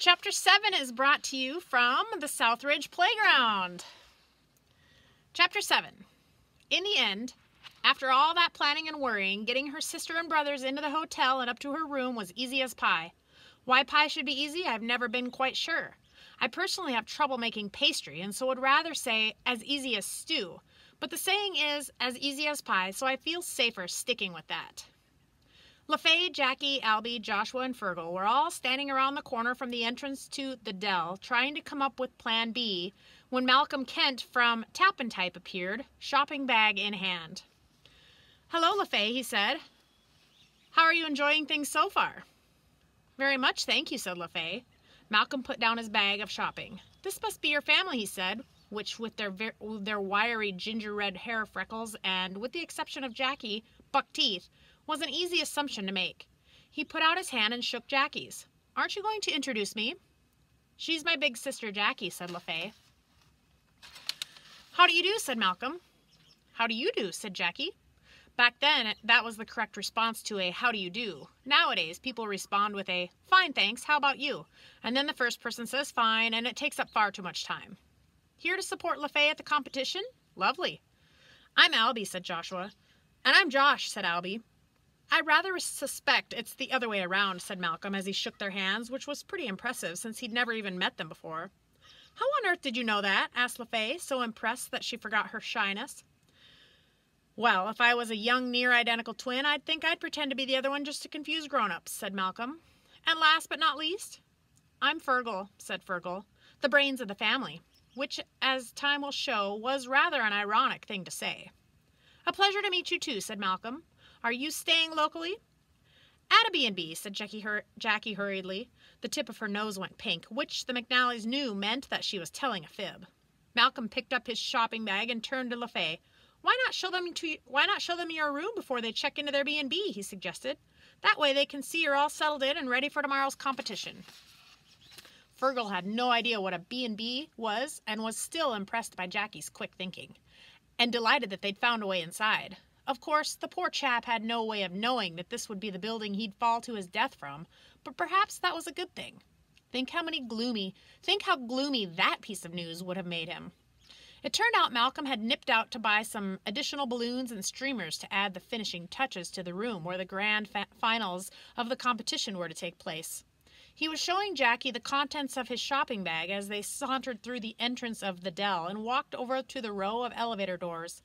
Chapter 7 is brought to you from the Southridge Playground. Chapter 7. In the end, after all that planning and worrying, getting her sister and brothers into the hotel and up to her room was easy as pie. Why pie should be easy, I've never been quite sure. I personally have trouble making pastry, and so would rather say as easy as stew. But the saying is as easy as pie, so I feel safer sticking with that. LaFay, Jackie, Albie, Joshua, and Fergal were all standing around the corner from the entrance to the Dell, trying to come up with Plan B, when Malcolm Kent from Tap and Type appeared, shopping bag in hand. "Hello, LaFay," he said. "How are you enjoying things so far?" "Very much, thank you," said LaFay. Malcolm put down his bag of shopping. "This must be your family," he said, which with their wiry ginger red hair freckles and, with the exception of Jackie, buck teeth, was an easy assumption to make. He put out his hand and shook Jackie's. "Aren't you going to introduce me?" "She's my big sister Jackie," said LaFay. "How do you do?" said Malcolm. "How do you do?" said Jackie. Back then, that was the correct response to a "how do you do?" Nowadays, people respond with a "fine, thanks, how about you?" And then the first person says fine, and it takes up far too much time. "Here to support LaFay at the competition? Lovely." "I'm Albie," said Joshua. "And I'm Josh," said Albie. "I rather suspect it's the other way around," said Malcolm as he shook their hands, which was pretty impressive since he'd never even met them before. "How on earth did you know that?" asked LaFay, so impressed that she forgot her shyness. "Well, if I was a young, near-identical twin, I'd think I'd pretend to be the other one just to confuse grown-ups," said Malcolm. "And last but not least, I'm Fergal," said Fergal, "the brains of the family," which, as time will show, was rather an ironic thing to say. "A pleasure to meet you too," said Malcolm. "Are you staying locally?" "At a B&B," said Jackie hurriedly. The tip of her nose went pink, which the McNallys knew meant that she was telling a fib. Malcolm picked up his shopping bag and turned to LaFay. Why not show them your room before they check into their B&B, he suggested. "That way they can see you're all settled in and ready for tomorrow's competition." Fergal had no idea what a B&B was and was still impressed by Jackie's quick thinking, and delighted that they'd found a way inside. Of course, the poor chap had no way of knowing that this would be the building he'd fall to his death from, but perhaps that was a good thing. Think how gloomy that piece of news would have made him. It turned out Malcolm had nipped out to buy some additional balloons and streamers to add the finishing touches to the room where the grand finals of the competition were to take place. He was showing Jackie the contents of his shopping bag as they sauntered through the entrance of the Dell and walked over to the row of elevator doors.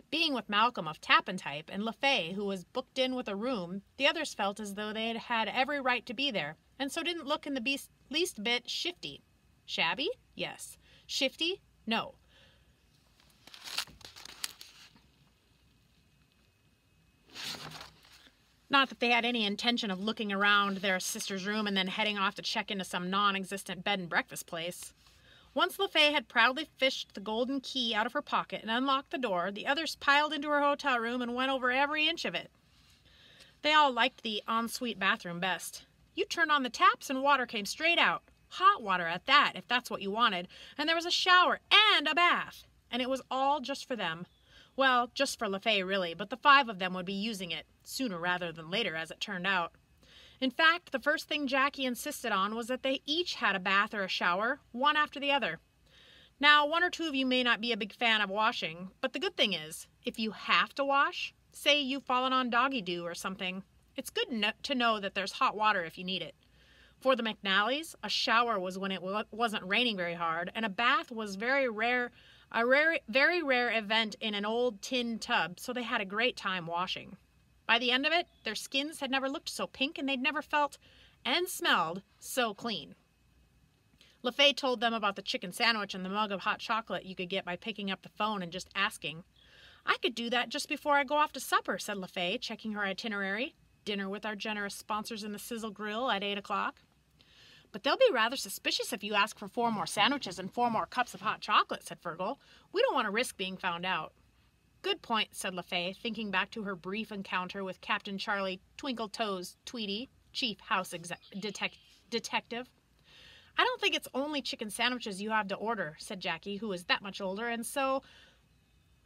Being with Malcolm of Tap and Type and LaFay, who was booked in with a room, the others felt as though they had had every right to be there, and so didn't look in the least bit shifty. Shabby? Yes. Shifty? No. Not that they had any intention of looking around their sister's room and then heading off to check into some non-existent bed and breakfast place. Once LaFay had proudly fished the golden key out of her pocket and unlocked the door, the others piled into her hotel room and went over every inch of it. They all liked the ensuite bathroom best. You turned on the taps and water came straight out. Hot water at that, if that's what you wanted, and there was a shower and a bath. And it was all just for them. Well, just for LaFay, really, but the 5 of them would be using it, sooner rather than later, as it turned out. In fact, the first thing Jackie insisted on was that they each had a bath or a shower, one after the other. Now, 1 or 2 of you may not be a big fan of washing, but the good thing is, if you have to wash, say you've fallen on doggy-doo or something, it's good to know that there's hot water if you need it. For the McNallys, a shower was when it wasn't raining very hard, and a bath was a very rare event in an old tin tub, so they had a great time washing. By the end of it, their skins had never looked so pink and they'd never felt and smelled so clean. LaFay told them about the chicken sandwich and the mug of hot chocolate you could get by picking up the phone and just asking. "I could do that just before I go off to supper," said LaFay, checking her itinerary. "Dinner with our generous sponsors in the Sizzle Grill at 8 o'clock. "But they'll be rather suspicious if you ask for 4 more sandwiches and 4 more cups of hot chocolate," said Fergal. "We don't want to risk being found out." "Good point," said LaFay, thinking back to her brief encounter with Captain Charlie Twinkle-Toes Tweedy, chief house detective. "I don't think it's only chicken sandwiches you have to order," said Jackie, who was that much older, and so,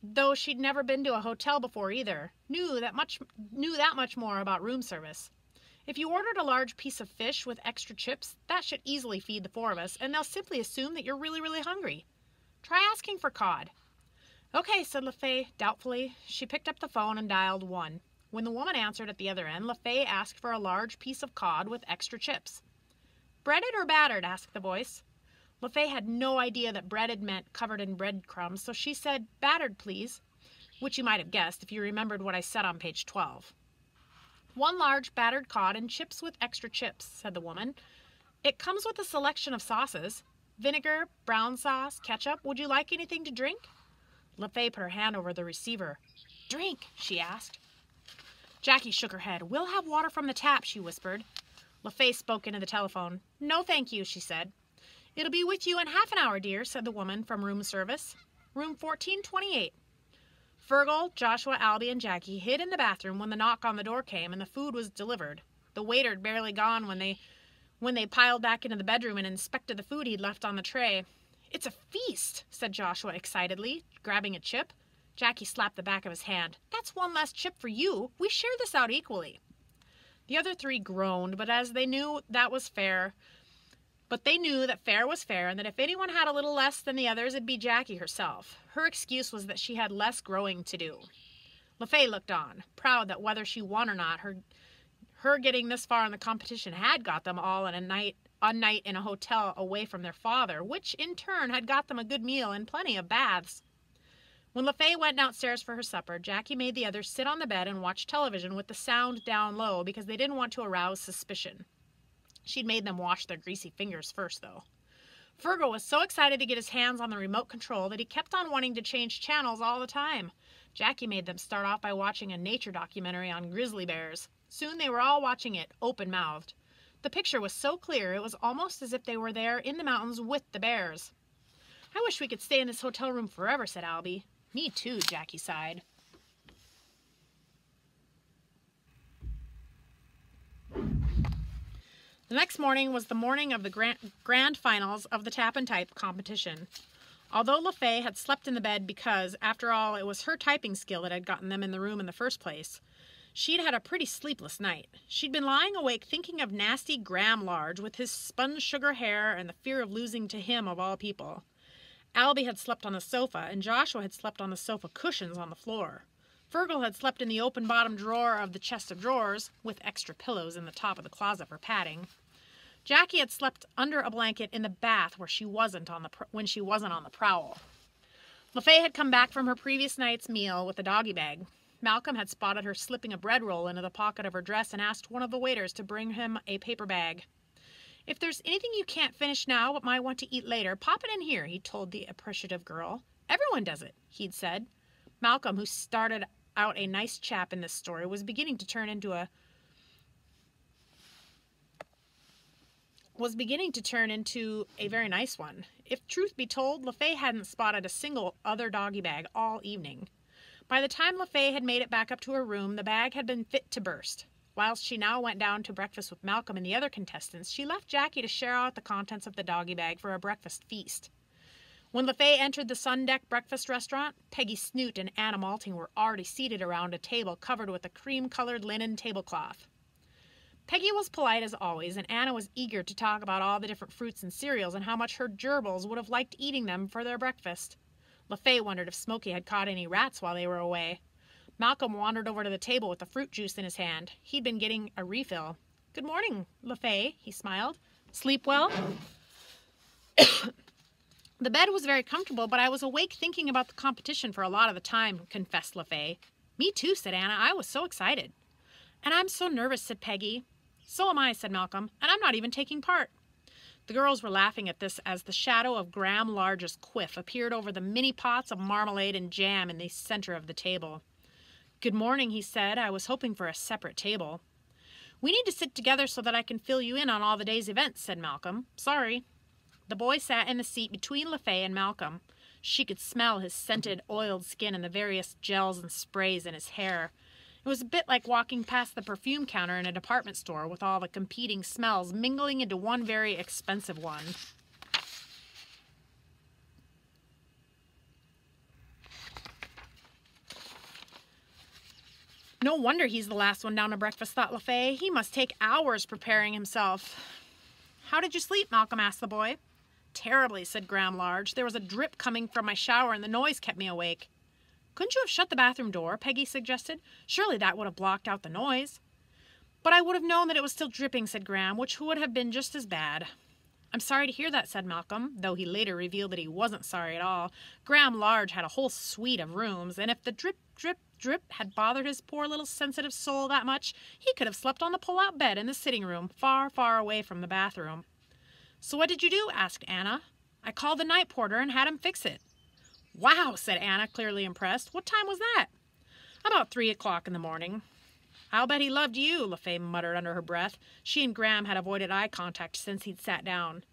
though she'd never been to a hotel before either, knew that much more about room service. If you ordered a large piece of fish with extra chips, that should easily feed the 4 of us, and they'll simply assume that you're really, really hungry. Try asking for cod." "Okay," said LaFay doubtfully. She picked up the phone and dialed 1. When the woman answered at the other end, LaFay asked for a large piece of cod with extra chips. "Breaded or battered?" asked the voice. LaFay had no idea that breaded meant covered in breadcrumbs, so she said, "Battered, please," which you might have guessed if you remembered what I said on page 12. "1 large battered cod and chips with extra chips," said the woman. "It comes with a selection of sauces. Vinegar, brown sauce, ketchup. Would you like anything to drink?" LaFay put her hand over the receiver. "Drink?" she asked. Jackie shook her head. "We'll have water from the tap," she whispered. LaFay spoke into the telephone. "No, thank you," she said. "It'll be with you in half an hour, dear," said the woman from room service. "Room 1428. Fergal, Joshua, Albie, and Jackie hid in the bathroom when the knock on the door came and the food was delivered. The waiter had barely gone when they piled back into the bedroom and inspected the food he'd left on the tray. "It's a feast," said Joshua excitedly, grabbing a chip. Jackie slapped the back of his hand. "That's 1 less chip for you. We share this out equally." The other 3 groaned, but they knew that fair was fair, and that if anyone had a little less than the others, it'd be Jackie herself. Her excuse was that she had less growing to do. LaFay looked on, proud that whether she won or not, her getting this far in the competition had got them all a night in a hotel away from their father, which in turn had got them a good meal and plenty of baths. When LaFay went downstairs for her supper, Jackie made the others sit on the bed and watch television with the sound down low because they didn't want to arouse suspicion. She'd made them wash their greasy fingers first, though. Fergal was so excited to get his hands on the remote control that he kept on wanting to change channels all the time. Jackie made them start off by watching a nature documentary on grizzly bears. Soon they were all watching it, open-mouthed. The picture was so clear it was almost as if they were there in the mountains with the bears. "I wish we could stay in this hotel room forever," said Albie. "Me too," Jackie sighed. The next morning was the morning of the grand finals of the tap and type competition. Although LaFay had slept in the bed because, after all, it was her typing skill that had gotten them in the room in the first place, she'd had a pretty sleepless night. She'd been lying awake thinking of nasty Graham Large with his sponge sugar hair and the fear of losing to him of all people. Albie had slept on the sofa, and Joshua had slept on the sofa cushions on the floor. Fergal had slept in the open bottom drawer of the chest of drawers, with extra pillows in the top of the closet for padding. Jackie had slept under a blanket in the bath where she wasn't when she wasn't on the prowl. LaFay had come back from her previous night's meal with a doggy bag. Malcolm had spotted her slipping a bread roll into the pocket of her dress and asked one of the waiters to bring him a paper bag. "If there's anything you can't finish now but might want to eat later, pop it in here," he told the appreciative girl. "Everyone does it," he'd said. Malcolm, who started out a nice chap in this story, was beginning to turn into a very nice one. If truth be told, LaFay hadn't spotted a single other doggy bag all evening. By the time LaFay had made it back up to her room, the bag had been fit to burst. Whilst she now went down to breakfast with Malcolm and the other contestants, she left Jackie to share out the contents of the doggy bag for a breakfast feast. When LaFay entered the Sun-Deck breakfast restaurant, Peggy Snoot and Anna Malting were already seated around a table covered with a cream-colored linen tablecloth. Peggy was polite as always, and Anna was eager to talk about all the different fruits and cereals and how much her gerbils would have liked eating them for their breakfast. LaFay wondered if Smokey had caught any rats while they were away. Malcolm wandered over to the table with the fruit juice in his hand. He'd been getting a refill. "Good morning, LaFay," he smiled. "Sleep well?" "The bed was very comfortable, but I was awake thinking about the competition for a lot of the time," confessed LaFay. "Me too," said Anna. "I was so excited." "And I'm so nervous," said Peggy. "So am I," said Malcolm, "and I'm not even taking part." The girls were laughing at this as the shadow of Graham Large's quiff appeared over the many pots of marmalade and jam in the center of the table. "Good morning," he said. "I was hoping for a separate table." "We need to sit together so that I can fill you in on all the day's events," said Malcolm. "Sorry." The boy sat in the seat between LaFay and Malcolm. She could smell his scented, oiled skin and the various gels and sprays in his hair. It was a bit like walking past the perfume counter in a department store with all the competing smells mingling into one very expensive one. No wonder he's the last one down to breakfast, thought LaFay. He must take hours preparing himself. How did you sleep, Malcolm asked the boy. Terribly, said Graham Large. There was a drip coming from my shower and the noise kept me awake. Couldn't you have shut the bathroom door? Peggy suggested. Surely that would have blocked out the noise. But I would have known that it was still dripping, said Graham, which would have been just as bad. I'm sorry to hear that, said Malcolm, though he later revealed that he wasn't sorry at all. Graham Large had a whole suite of rooms, and if the drip, drip, drip had bothered his poor little sensitive soul that much, he could have slept on the pull-out bed in the sitting room, far, far away from the bathroom. So what did you do? Asked Anna. I called the night porter and had him fix it. Wow, said Anna, clearly impressed. What time was that? About 3 o'clock in the morning. I'll bet he loved you, LaFay muttered under her breath. She and Graham had avoided eye contact since he'd sat down.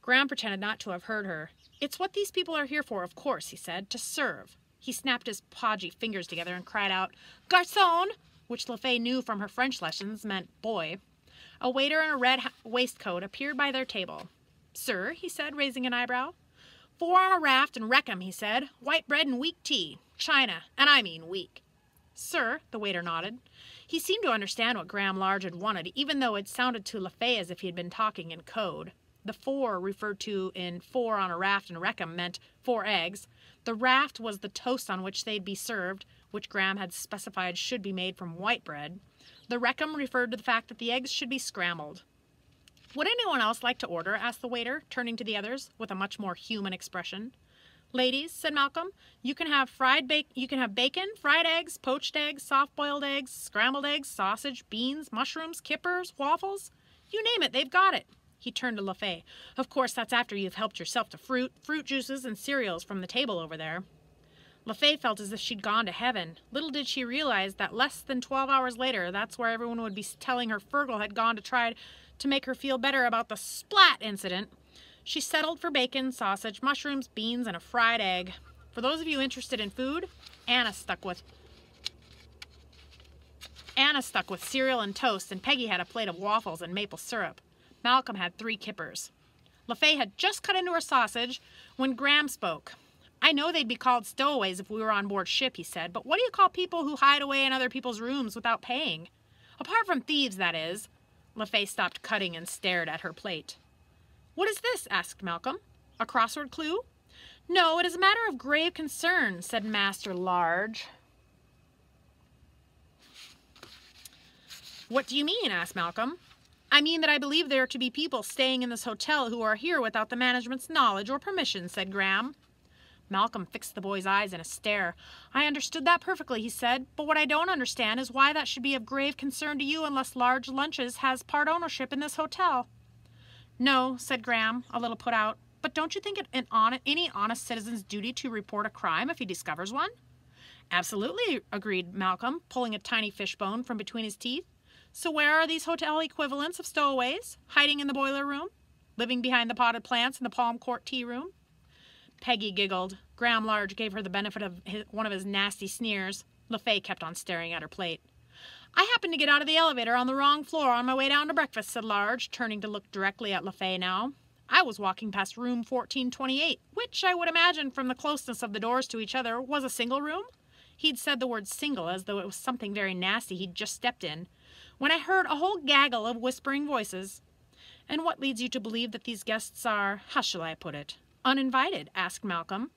Graham pretended not to have heard her. It's what these people are here for, of course, he said, to serve. He snapped his podgy fingers together and cried out, Garçon, which LaFay knew from her French lessons meant boy. A waiter in a red waistcoat appeared by their table. Sir, he said, raising an eyebrow. 4 on a raft and wreck 'em, he said. White bread and weak tea. China, and I mean weak. Sir, the waiter nodded. He seemed to understand what Graham Large had wanted, even though it sounded to LaFay as if he had been talking in code. The 4 referred to in 4 on a raft and wreck 'em meant 4 eggs. The raft was the toast on which they'd be served, which Graham had specified should be made from white bread. The wreck 'em referred to the fact that the eggs should be scrambled. Would anyone else like to order? Asked the waiter, turning to the others with a much more human expression. Ladies, said Malcolm, you can have bacon, fried eggs, poached eggs, soft-boiled eggs, scrambled eggs, sausage, beans, mushrooms, kippers, waffles. You name it, they've got it. He turned to LaFay. Of course, that's after you've helped yourself to fruit juices, and cereals from the table over there. LaFay felt as if she'd gone to heaven. Little did she realize that less than 12 hours later, that's where everyone would be telling her Fergal had gone to try to make her feel better about the splat incident. She settled for bacon, sausage, mushrooms, beans, and a fried egg. For those of you interested in food, Anna stuck with cereal and toast, and Peggy had a plate of waffles and maple syrup. Malcolm had 3 kippers. LaFay had just cut into her sausage when Graham spoke. I know they'd be called stowaways if we were on board ship, he said, but what do you call people who hide away in other people's rooms without paying? Apart from thieves, that is. LaFay stopped cutting and stared at her plate. What is this? Asked Malcolm. A crossword clue? No, it is a matter of grave concern, said Master Large. What do you mean? Asked Malcolm. I mean that I believe there are to be people staying in this hotel who are here without the management's knowledge or permission, said Graham. Malcolm fixed the boy's eyes in a stare. I understood that perfectly, he said, but what I don't understand is why that should be of grave concern to you unless Large Lunches has part ownership in this hotel. No, said Graham, a little put out, but don't you think it any honest citizen's duty to report a crime if he discovers one? Absolutely, agreed Malcolm, pulling a tiny fishbone from between his teeth. So where are these hotel equivalents of stowaways? Hiding in the boiler room? Living behind the potted plants in the palm court tea room? Peggy giggled. Graham Large gave her the benefit of one of his nasty sneers. LaFay kept on staring at her plate. I happened to get out of the elevator on the wrong floor on my way down to breakfast, said Large, turning to look directly at LaFay now. I was walking past room 1428, which I would imagine from the closeness of the doors to each other was a single room. He'd said the word single as though it was something very nasty he'd just stepped in, when I heard a whole gaggle of whispering voices. And what leads you to believe that these guests are, how shall I put it, uninvited? Asked Malcolm.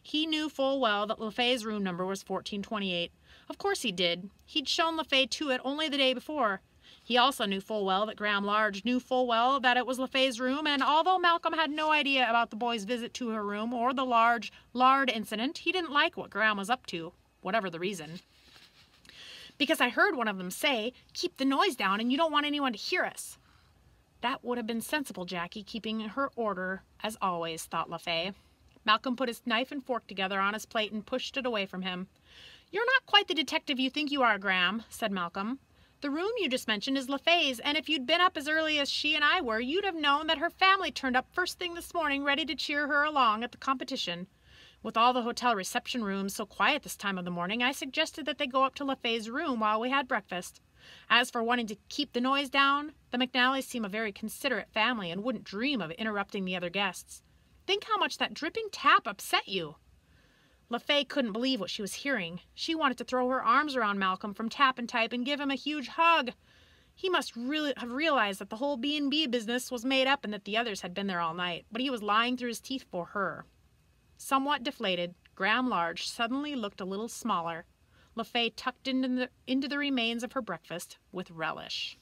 He knew full well that LaFay's room number was 1428. Of course he did. He'd shown LaFay to it only the day before. He also knew full well that Graham Large knew full well that it was LaFay's room, and although Malcolm had no idea about the boy's visit to her room or the large lard incident, he didn't like what Graham was up to, whatever the reason. Because I heard one of them say, keep the noise down and you don't want anyone to hear us. That would have been sensible, Jackie, keeping her order, as always, thought LaFay. Malcolm put his knife and fork together on his plate and pushed it away from him. You're not quite the detective you think you are, Graham, said Malcolm. The room you just mentioned is LaFay's, and if you'd been up as early as she and I were, you'd have known that her family turned up first thing this morning ready to cheer her along at the competition. With all the hotel reception rooms so quiet this time of the morning, I suggested that they go up to LaFay's room while we had breakfast. As for wanting to keep the noise down, the McNallys seem a very considerate family and wouldn't dream of interrupting the other guests. Think how much that dripping tap upset you. LaFay couldn't believe what she was hearing. She wanted to throw her arms around Malcolm from Tap and Type and give him a huge hug. He must really have realized that the whole B&B business was made up and that the others had been there all night, but he was lying through his teeth for her. Somewhat deflated, Graham Large suddenly looked a little smaller. LaFay tucked into the remains of her breakfast with relish.